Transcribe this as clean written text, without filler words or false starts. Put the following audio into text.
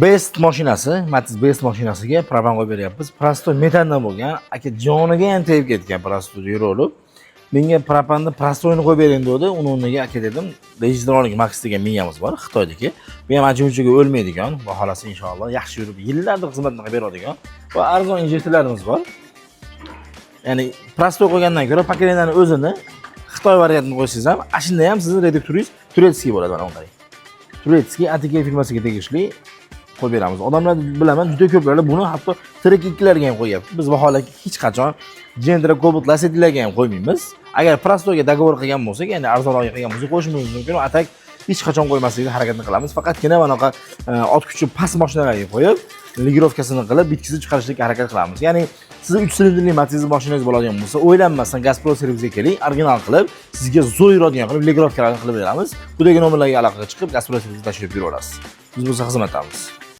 Best mashinasi, Matiz Best mashinasiga propan qo'yib beryapmiz. Prostoy metandan bo'lgan, aka joniga ham tegib ketgan prostoy yo'rolib. Menga propanni prostoyni qo'yib bering dedi. Uni o'rniga aka dedim, Registronic Max degan miyamiz bor, Xitoydagi. Bu ham ancha-munchaga o'lmaydigan, va xolasi inshaalloh yaxshi yurib, yillardir xizmatini qilib beradigan va arzon injektorlarimiz bor. Ya'ni prostoy qo'ygandan ko'ra paketlarning o'zini Xitoy variantini qo'ysangiz ham, ashunda ham sizning reduktoringiz Turetskiy bo'ladi, mana qarang. Turetskiy ATK firmasiga tegishli qo'yib beramiz. Odamlar bilaman, juda ko'plar buni hatto Trekiklarga ham qo'yapti. Biz vaholanki hech qachon Gendra Cobalt Lasetlarga ham qo'ymaymiz. Agar prostoyga dogovor qilgan bo'lsak, ya'ni arzonroq qilgan bo'lsak, qo'shishimiz mumkin. Atak hech qachon qo'ymaslikka harakat qilamiz. Faqatgina bunaqa ot kuchi past mashinalarga qo'yib, ligirovkasini qilib, bitkizib chiqarishga harakat qilamiz. Ya'ni siz 3 silindrli Matiz mashinangiz bo'ladigan bo'lsa, o'ylanmasdan Gazprom servisiga keling, original qilib, sizga zo'r yuradigan qilib ligirovkalarni qilib beramiz. Quyidagi nomerlarga aloqaga chiqib, Gazprom servisiga tashrif buyuraverasiz. Biz bo'lsa xizmatdamiz.